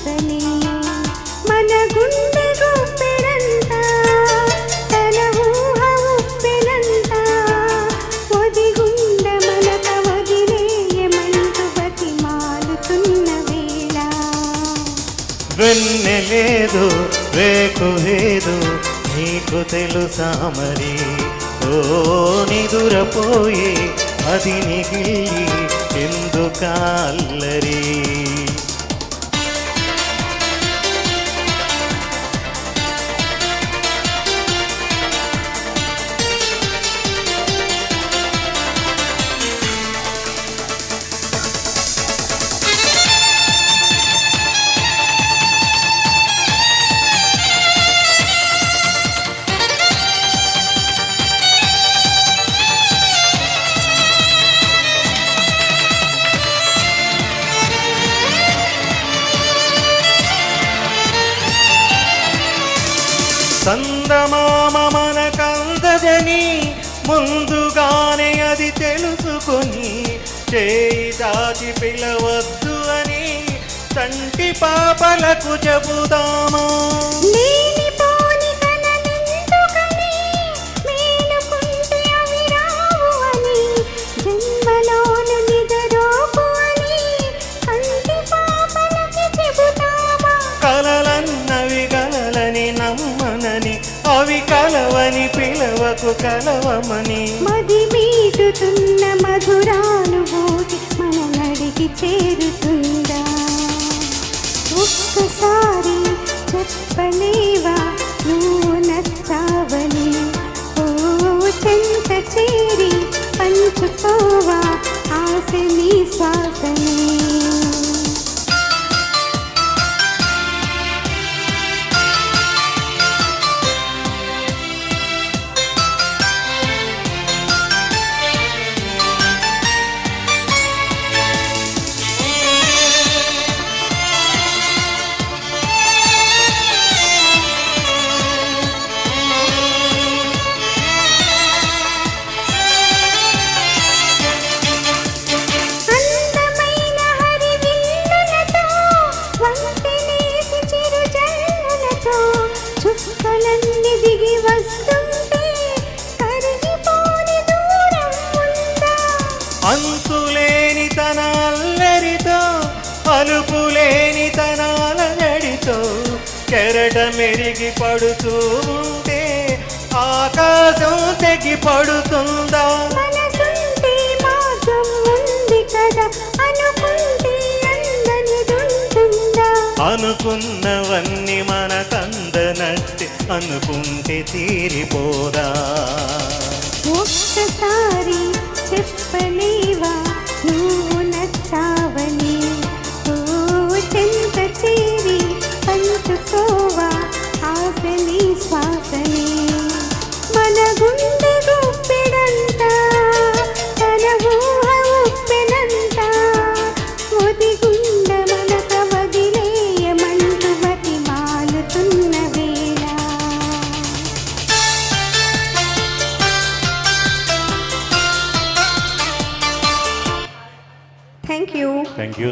శ్వాసనే మన గుండె గుప్పెడంతా తన ఊహ ఉప్పెనంతా ఒదిగుండ మనక వదిలేయమంటూ బతిమాలుతున్న వేళ వెన్నెలేదు రేకు లేదు నీకు తెలుసా మరి ఓ నిదురపోయే అది నిగిలి ఎందుకల్లరి చందమామ మనకందదని ముందుగానే అది తెలుసుకొని చేయి దాచి పిలవద్దు అని తంటి పాపలకు చెబుదామా అవి కలవని పిలవకు కలవమని మది మీటుతున్న మధురానుభూతి మన నడికి చేరుతుందా ఒక్కసారి చెప్పలేవా నువ్వు నచ్చావని ఓ చెంత చేరి పంచుకోవా ఆశ నీ శ్వాసని చుక్కలన్నీ దిగి వస్తుంటే కరిగిపోని దూరం ఉందా అంతులేని తన అల్లరితో అలుపులేని తన అలజడితో కెరట మెరిగి పడుతూ ఉంటే ఆకాశం తెగి పడుతుందా మనసుంటే మార్గం ఉంది కదా అనుకుంటే అందనిదుంటుందా అనుకున్నవన్నీ మనకందనట్టే అనుకుంటే తీరిపోదా ఒక్కసారి చెప్పలేవా నువ్వు నచ్చావని ఓ చెంత చేరి పంచుకోవా ఆశ నీ శ్వాసని మన గుండె గుప్పెడంతా తన ఊహ ఉప్పెనంతా ఒదిగుండ మనక వదిలేయమంటూ బతిమాలుతున్న వేళ థ్యాంక్ యూ